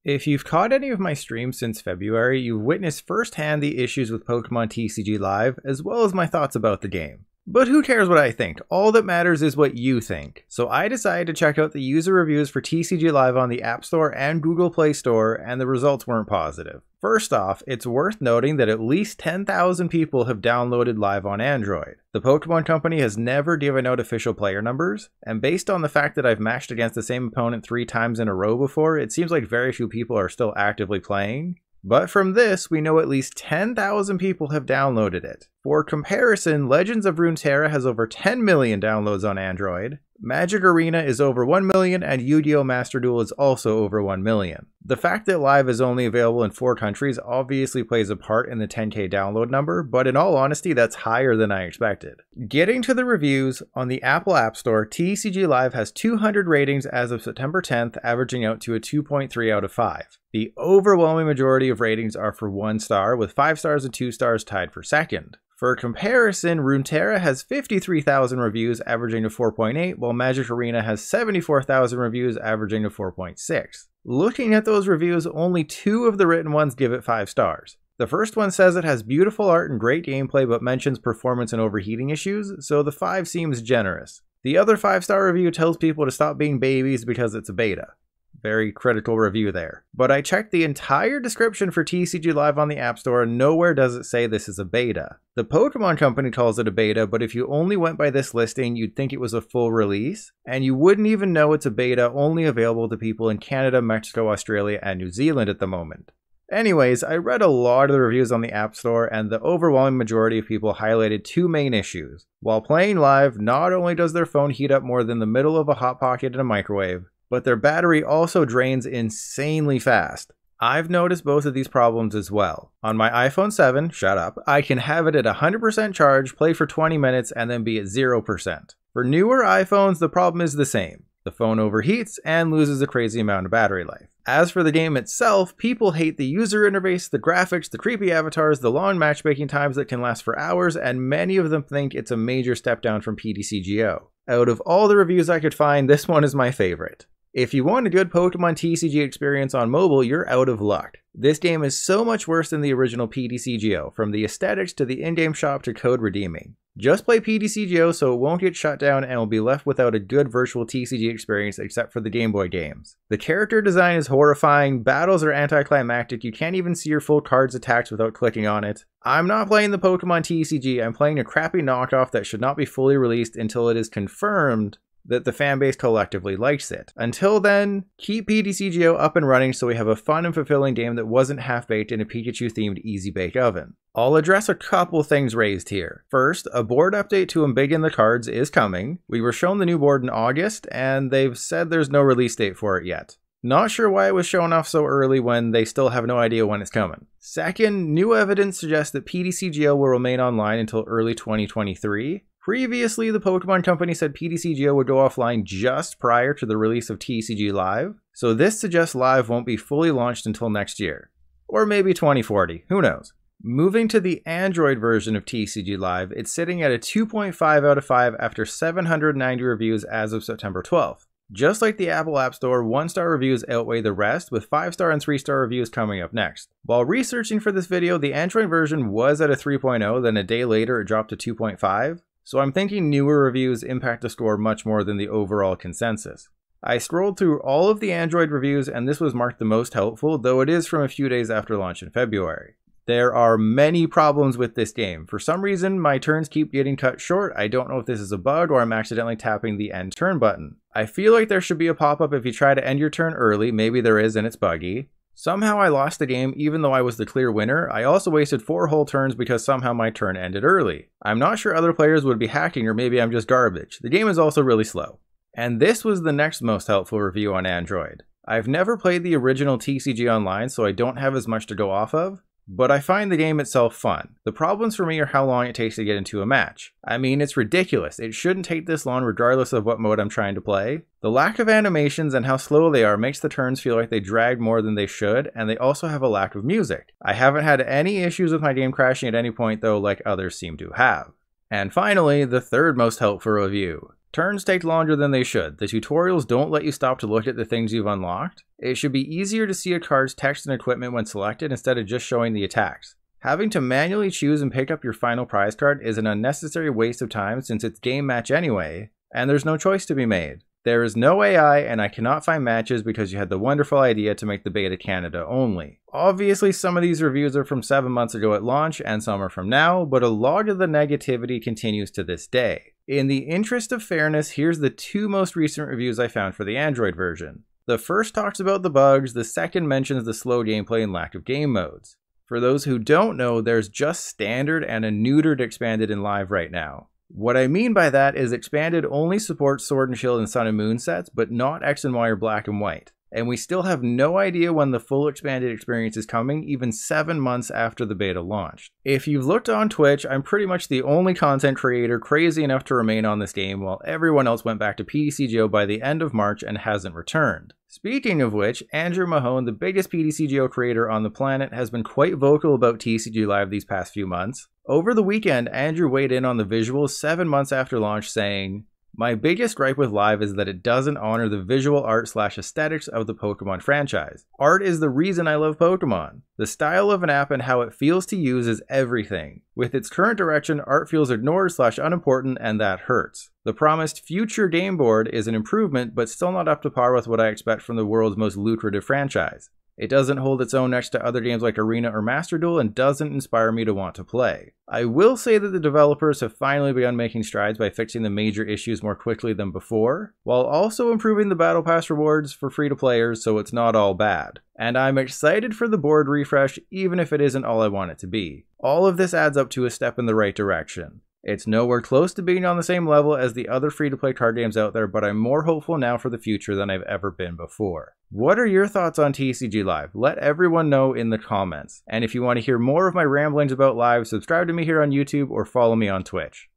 If you've caught any of my streams since February, you've witnessed firsthand the issues with Pokemon TCG Live, as well as my thoughts about the game. But who cares what I think? All that matters is what you think. So I decided to check out the user reviews for TCG Live on the App Store and Google Play Store, and the results weren't positive. First off, it's worth noting that at least 10,000 people have downloaded Live on Android. The Pokemon Company has never given out official player numbers, and based on the fact that I've matched against the same opponent 3 times in a row before, it seems like very few people are still actively playing. But from this, we know at least 10,000 people have downloaded it. For comparison, Legends of Runeterra has over 10 million downloads on Android, Magic Arena is over 1 million, and Yu-Gi-Oh! Master Duel is also over 1 million. The fact that Live is only available in 4 countries obviously plays a part in the 10k download number, but in all honesty, that's higher than I expected. Getting to the reviews, on the Apple App Store, TCG Live has 200 ratings as of September 10th, averaging out to a 2.3 out of 5. The overwhelming majority of ratings are for 1 star, with 5 stars and 2 stars tied for second. For comparison, Runeterra has 53,000 reviews, averaging to 4.8, while Magic Arena has 74,000 reviews, averaging to 4.6. Looking at those reviews, only 2 of the written ones give it 5 stars. The first one says it has beautiful art and great gameplay, but mentions performance and overheating issues, so the 5 seems generous. The other 5-star review tells people to stop being babies because it's a beta. Very critical review there. But I checked the entire description for TCG Live on the App Store and nowhere does it say this is a beta. The Pokemon Company calls it a beta, but if you only went by this listing, you'd think it was a full release, and you wouldn't even know it's a beta only available to people in Canada, Mexico, Australia, and New Zealand at the moment. Anyways, I read a lot of the reviews on the App Store, and the overwhelming majority of people highlighted 2 main issues. While playing Live, not only does their phone heat up more than the middle of a Hot Pocket in a microwave, but their battery also drains insanely fast. I've noticed both of these problems as well. On my iPhone 7, shut up, I can have it at 100% charge, play for 20 minutes, and then be at 0%. For newer iPhones, the problem is the same. The phone overheats and loses a crazy amount of battery life. As for the game itself, people hate the user interface, the graphics, the creepy avatars, the long matchmaking times that can last for hours, and many of them think it's a major step down from PTCGO. Out of all the reviews I could find, this one is my favorite. If you want a good Pokemon TCG experience on mobile, you're out of luck. This game is so much worse than the original PTCGO, from the aesthetics to the in-game shop to code redeeming. Just play PTCGO so it won't get shut down and will be left without a good virtual TCG experience except for the Game Boy games. The character design is horrifying, battles are anticlimactic, you can't even see your full card's attacks without clicking on it. I'm not playing the Pokemon TCG, I'm playing a crappy knockoff that should not be fully released until it is confirmed that the fanbase collectively likes it. Until then, keep PTCGO up and running so we have a fun and fulfilling game that wasn't half-baked in a Pikachu-themed easy-bake oven. I'll address a couple things raised here. First, a board update to embiggen the cards is coming. We were shown the new board in August, and they've said there's no release date for it yet. Not sure why it was shown off so early when they still have no idea when it's coming. Second, new evidence suggests that PTCGO will remain online until early 2023. Previously, the Pokemon Company said PTCGO would go offline just prior to the release of TCG Live, so this suggests Live won't be fully launched until next year. Or maybe 2040, who knows. Moving to the Android version of TCG Live, it's sitting at a 2.5 out of 5 after 790 reviews as of September 12th. Just like the Apple App Store, 1-star reviews outweigh the rest, with 5-star and 3-star reviews coming up next. While researching for this video, the Android version was at a 3.0, then a day later it dropped to 2.5. So I'm thinking newer reviews impact the score much more than the overall consensus. I scrolled through all of the Android reviews and this was marked the most helpful, though it is from a few days after launch in February. There are many problems with this game. For some reason, my turns keep getting cut short. I don't know if this is a bug or I'm accidentally tapping the end turn button. I feel like there should be a pop-up if you try to end your turn early. Maybe there is and it's buggy. Somehow I lost the game even though I was the clear winner. I also wasted 4 whole turns because somehow my turn ended early. I'm not sure other players would be hacking or maybe I'm just garbage. The game is also really slow. And this was the next most helpful review on Android. I've never played the original TCG Online, so I don't have as much to go off of, but I find the game itself fun. The problems for me are how long it takes to get into a match. I mean, it's ridiculous. It shouldn't take this long regardless of what mode I'm trying to play. The lack of animations and how slow they are makes the turns feel like they drag more than they should, and they also have a lack of music. I haven't had any issues with my game crashing at any point though, like others seem to have. And finally, the third most helpful review. Turns take longer than they should. The tutorials don't let you stop to look at the things you've unlocked. It should be easier to see a card's text and equipment when selected instead of just showing the attacks. Having to manually choose and pick up your final prize card is an unnecessary waste of time since it's game match anyway, and there's no choice to be made. There is no AI, and I cannot find matches because you had the wonderful idea to make the beta Canada only. Obviously, some of these reviews are from 7 months ago at launch, and some are from now, but a lot of the negativity continues to this day. In the interest of fairness, here's the 2 most recent reviews I found for the Android version. The first talks about the bugs, the second mentions the slow gameplay and lack of game modes. For those who don't know, there's just standard and a neutered expanded in live right now. What I mean by that is expanded only supports Sword and Shield and Sun and Moon sets, but not X and Y or Black and White. And we still have no idea when the full expanded experience is coming, even 7 months after the beta launched. If you've looked on Twitch, I'm pretty much the only content creator crazy enough to remain on this game while everyone else went back to PTCGO by the end of March and hasn't returned. Speaking of which, Andrew Mahone, the biggest PTCGO creator on the planet, has been quite vocal about TCG Live these past few months. Over the weekend, Andrew weighed in on the visuals 7 months after launch saying, "My biggest gripe with Live is that it doesn't honor the visual art / aesthetics of the Pokemon franchise. Art is the reason I love Pokemon. The style of an app and how it feels to use is everything. With its current direction, art feels ignored / unimportant, and that hurts. The promised future game board is an improvement, but still not up to par with what I expect from the world's most lucrative franchise. It doesn't hold its own next to other games like Arena or Master Duel and doesn't inspire me to want to play. I will say that the developers have finally begun making strides by fixing the major issues more quickly than before, while also improving the Battle Pass rewards for free-to-players so it's not all bad. And I'm excited for the board refresh even if it isn't all I want it to be. All of this adds up to a step in the right direction. It's nowhere close to being on the same level as the other free-to-play card games out there, but I'm more hopeful now for the future than I've ever been before." What are your thoughts on TCG Live? Let everyone know in the comments. And if you want to hear more of my ramblings about Live, subscribe to me here on YouTube or follow me on Twitch.